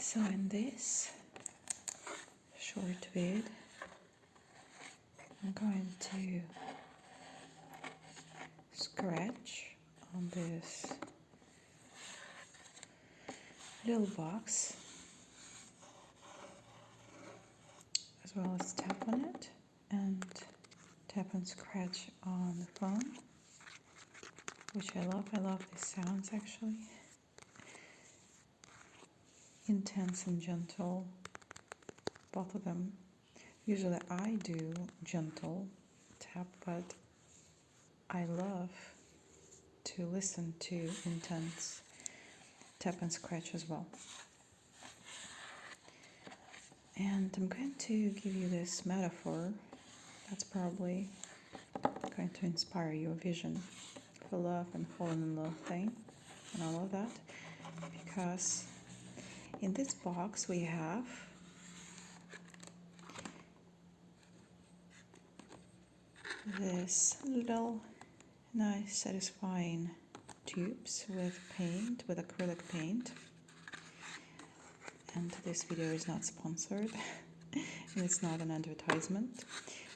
So in this short vid, I'm going to scratch on this little box, as well as tap on it and tap and scratch on the phone, which I love. I love these sounds actually. Intense and gentle, both of them. Usually I do gentle tap, but I love to listen to intense tap and scratch as well. And I'm going to give you this metaphor that's probably going to inspire your vision for love and falling in love thing and all of that, because in this box we have this little nice satisfying tubes with paint, with acrylic paint. And this video is not sponsored and it's not an advertisement.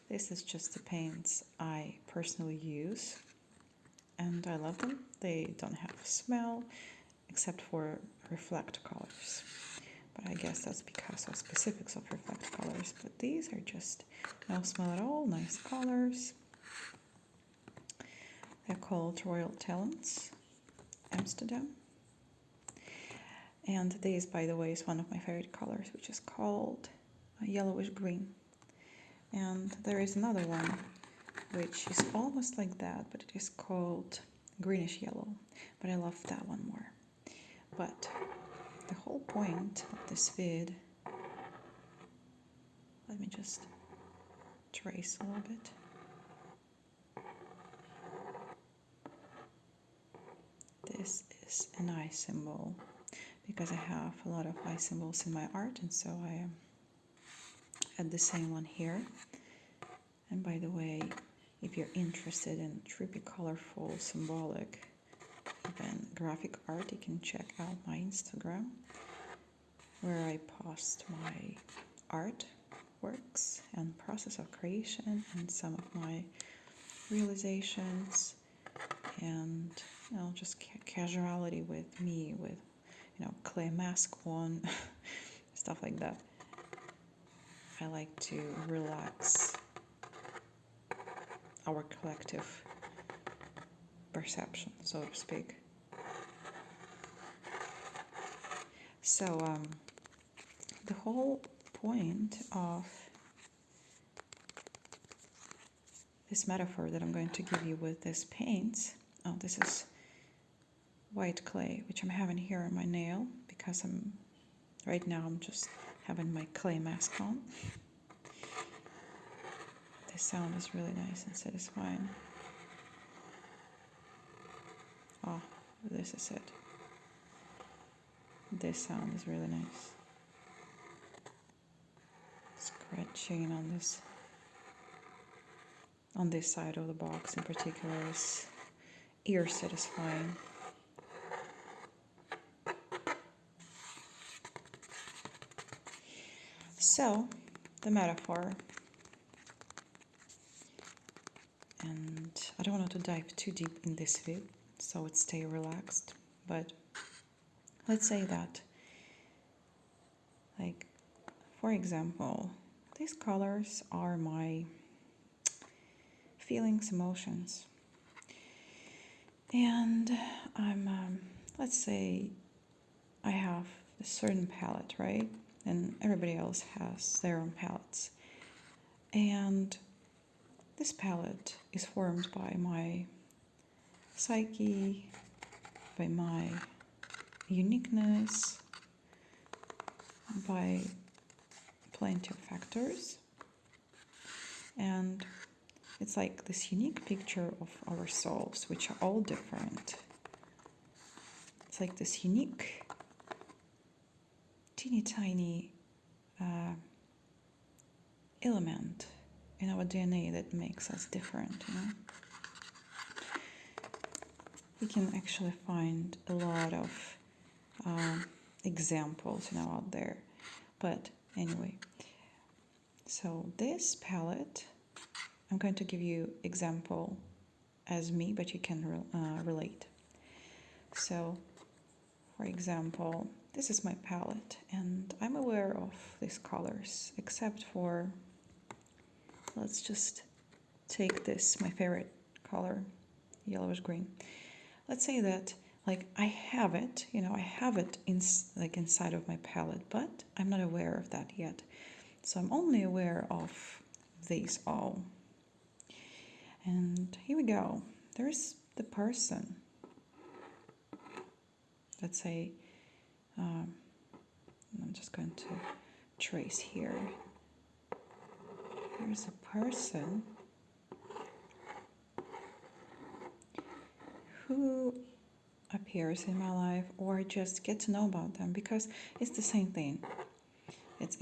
This is just the paints I personally use and I love them. They don't have a smell except for reflect colors, but I guess that's because of specifics of reflect colors. But these are just no smell at all, nice colors. They're called Royal Talents, Amsterdam. And this, by the way, is one of my favorite colors, which is called yellowish green. And there is another one which is almost like that, but it is called greenish yellow. But I love that one more. But the whole point of this vid, let me just trace a little bit. This is an eye symbol, because I have a lot of eye symbols in my art, and so I add the same one here. And by the way, if you're interested in trippy, colorful, symbolic, even graphic art, you can check out my Instagram, where I post my art works and process of creation and some of my realizations and just casuality with me, with clay mask on, stuff like that. I like to relax our collective perception, so to speak. So the whole point of this metaphor that I'm going to give you with this paints, this is white clay, which I'm having here on my nail, because right now I'm just having my clay mask on. This sound is really nice and satisfying. Oh, this is it. This sound is really nice. Scratching on this side of the box in particular is ear satisfying. So, the metaphor, and I don't want to dive too deep in this vid, so it stay relaxed, but let's say that, like, for example, these colors are my feelings, emotions, and let's say I have a certain palette, right? And everybody else has their own palettes. And this palette is formed by my psyche, by my uniqueness, by plenty of factors. And it's like this unique picture of our souls, which are all different. It's like this unique, teeny tiny element in our DNA that makes us different, We can actually find a lot of examples, out there. But anyway, so this palette, I'm going to give you example as me, but you can relate. So, for example, this is my palette, and I'm aware of these colors, except for, let's just take this, my favorite color, yellowish green. Let's say that, like, I have it, I have it inside of my palette, but I'm not aware of that yet. So I'm only aware of these all. And here we go. There's the person. Let's say, I'm just going to trace here. Here's a person who appears in my life, or just get to know about them, because it's the same thing. It's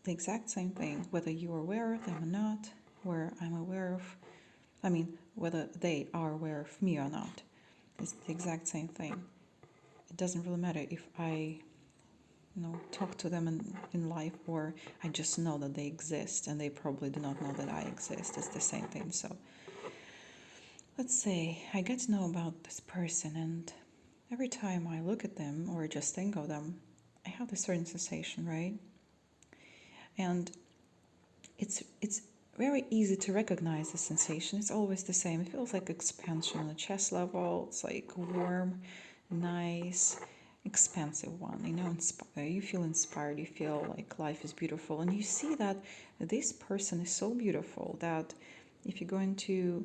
the exact same thing, whether you're aware of them or not, where I'm aware of, whether they are aware of me or not. It's the exact same thing. It doesn't really matter if I talk to them in life, or I just know that they exist and they probably do not know that I exist. It's the same thing. So let's say I get to know about this person, and every time I look at them or just think of them, I have this certain sensation, right? And it's very easy to recognize the sensation. It's always the same. It feels like expansion on the chest level. It's like warm, nice, expansive one. You feel inspired. You feel like life is beautiful. And you see that this person is so beautiful that if you're going to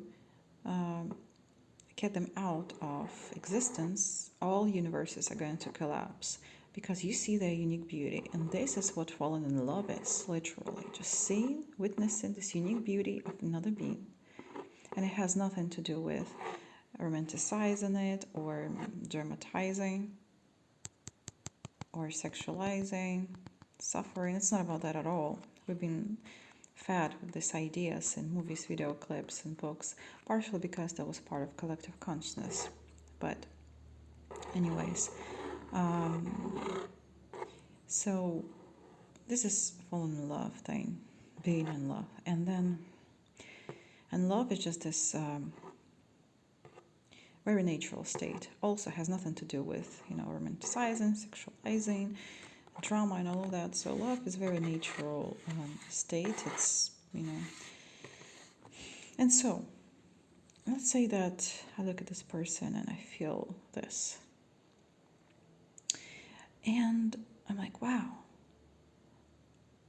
get them out of existence, all universes are going to collapse, because you see their unique beauty. And this is what falling in love is, literally. Just seeing, witnessing this unique beauty of another being. And it has nothing to do with romanticizing it, or dramatizing, or sexualizing, suffering. It's not about that at all. We've been fed with these ideas in movies, video clips, and books, partially because that was part of collective consciousness. But anyways, so this is falling in love thing, being in love. And love is just this very natural state. Also has nothing to do with, romanticizing, sexualizing, drama, and all of that. So love is very natural state. It's, And so, let's say that I look at this person and I feel this. And I'm like, wow,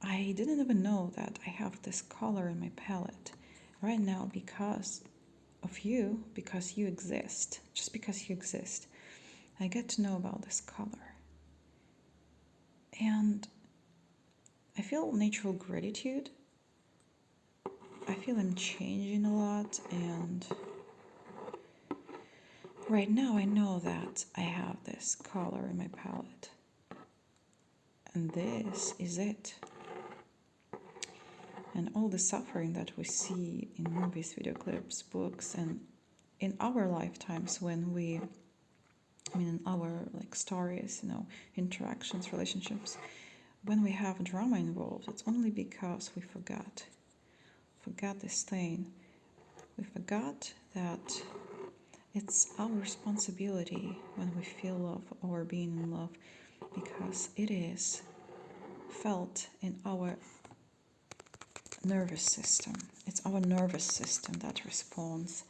I didn't even know that I have this color in my palette right now because of you, because you exist. Just because you exist, I get to know about this color. And I feel natural gratitude. I feel I'm changing a lot, and right now I know that I have this color in my palette. And this is it. And all the suffering that we see in movies, video clips, books, and in our lifetimes when in our stories, interactions, relationships, when we have drama involved, it's only because we forgot this thing. We forgot that it's our responsibility when we feel love or being in love, because it is felt in our nervous system. It's our nervous system that responds.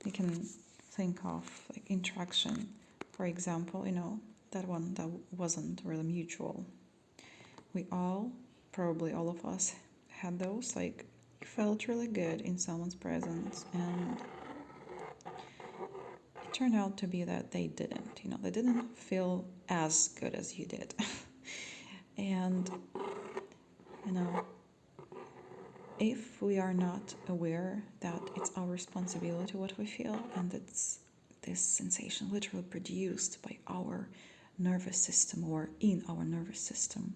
You can think of interaction, for example, that one that wasn't really mutual. We all, probably all of us, had those, you felt really good in someone's presence, and it turned out to be that they didn't, they didn't feel as good as you did. And, if we are not aware that it's our responsibility what we feel, and it's this sensation literally produced by our nervous system or in our nervous system,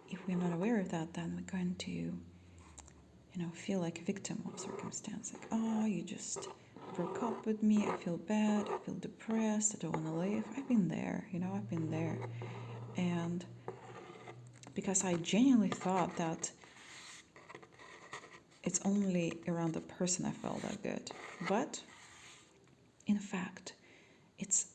if we're not aware of that, then we're going to, feel like a victim of circumstance. Oh, you just broke up with me, I feel bad, I feel depressed, I don't want to live. I've been there, I've been there. And because I genuinely thought that it's only around the person I felt that good. But in fact, it's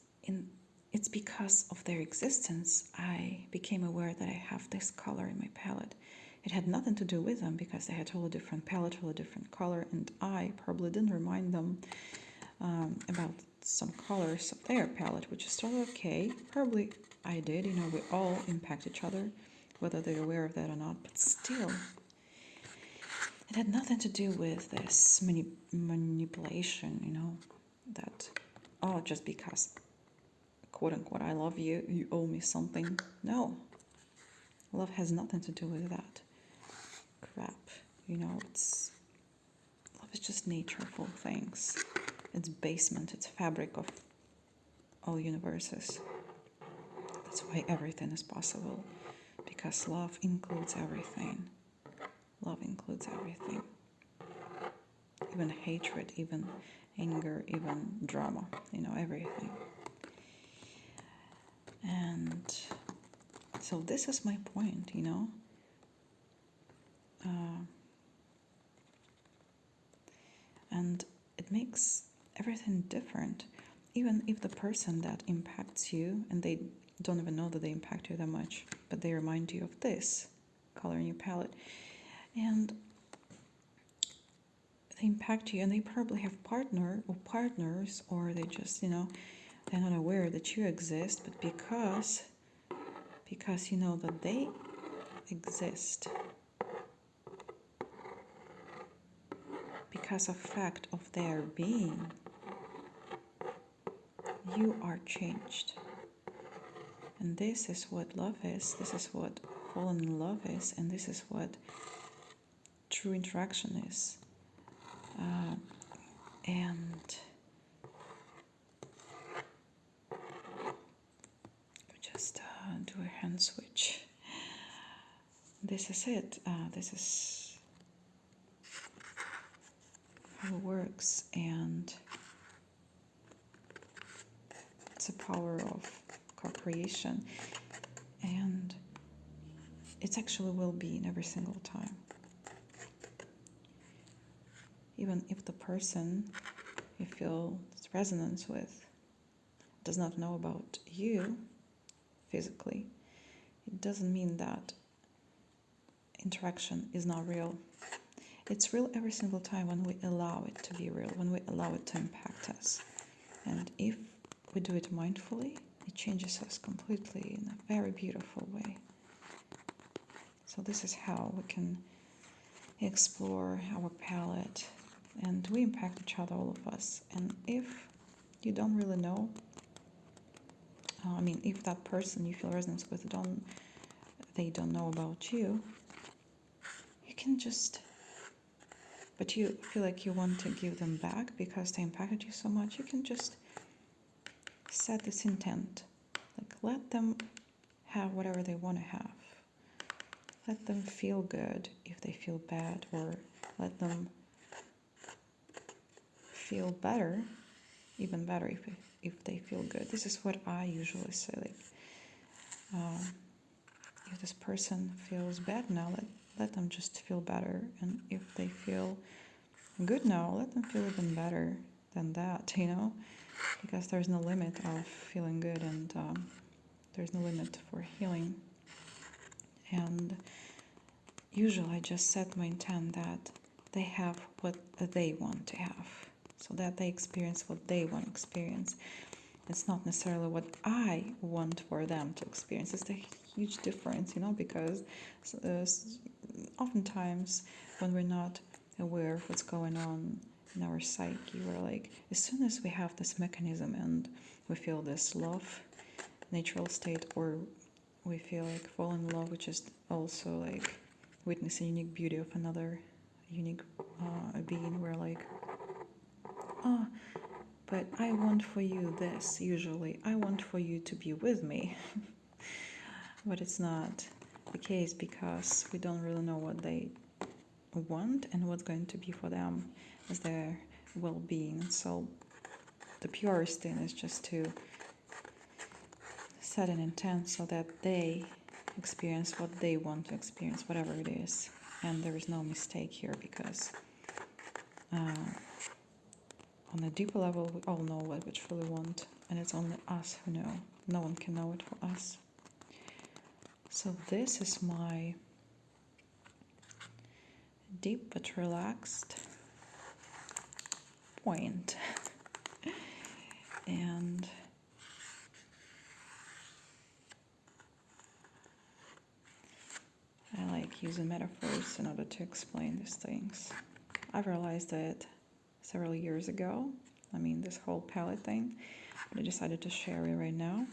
because of their existence I became aware that I have this color in my palette. It had nothing to do with them because they had a totally different palette, totally different color, and I probably didn't remind them about some colors of their palette, which is totally okay. Probably I did, we all impact each other, whether they're aware of that or not, but still, it had nothing to do with this manipulation, that, just because, quote unquote, I love you, you owe me something. No, love has nothing to do with that crap. It's love is just nature of all things. It's basement, it's fabric of all universes. That's why everything is possible, because love includes everything. Love includes everything. Even hatred, even anger, even drama, everything. And so this is my point, and it makes everything different. Even if the person that impacts you, and they don't even know that they impact you that much, but they remind you of this color in your palette, and they impact you, and they probably have partners, or they just, they're not aware that you exist, but because you know that they exist, because of fact of their being, you are changed. And this is what love is, this is what falling in love is, and this is what true interaction is. And just do a hand switch. This is it. This is how it works, and it's the power of co-creation, and it's actually well-being every single time. Even if the person you feel resonance with does not know about you physically, it doesn't mean that interaction is not real. It's real every single time when we allow it to be real, when we allow it to impact us. And if we do it mindfully, it changes us completely in a very beautiful way. So this is how we can explore our palette, and we impact each other, all of us. And if you don't really know, if that person you feel resonance with they don't know about you, you can just, but you feel like you want to give them back because they impacted you so much, you can just set this intent, like let them have whatever they want to have. Let them feel good if they feel bad, or let them feel better, even better if they feel good. This is what I usually say, like, if this person feels bad now, let them just feel better, and if they feel good now, let them feel even better than that, because there's no limit of feeling good, and there's no limit for healing. And usually I just set my intent that they have what they want to have, so that they experience what they want to experience. It's not necessarily what I want for them to experience. It's a huge difference, because oftentimes when we're not aware of what's going on in our psyche, we're like, as soon as we have this mechanism and we feel this love, natural state, or we feel like fall in love, which is also like witnessing unique beauty of another unique being, we're like, but I want for you this, usually. I want for you to be with me. But it's not the case, because we don't really know what they want and what's going to be for them as their well-being. So the purest thing is just to set an intent so that they experience what they want to experience, whatever it is. And there is no mistake here, because on a deeper level, we all know what we truly want, and it's only us who know. No one can know it for us. So this is my deep but relaxed point. And I like using metaphors in order to explain these things. I've realized that several years ago. I mean, this whole palette thing. But I decided to share it right now.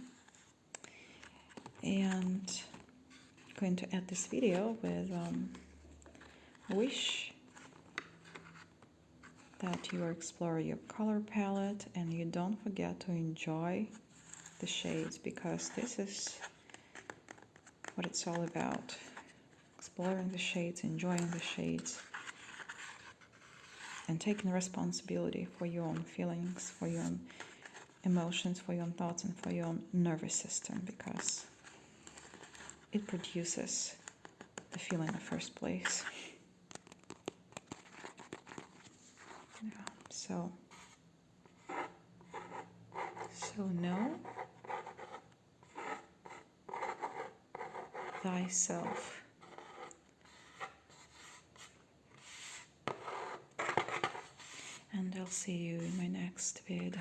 And I'm going to end this video with a wish that you explore your color palette and you don't forget to enjoy the shades, because this is what it's all about. Exploring the shades, enjoying the shades, and taking responsibility for your own feelings, for your own emotions, for your own thoughts, and for your own nervous system, because it produces the feeling in the first place. Yeah, so know thyself. And I'll see you in my next vid.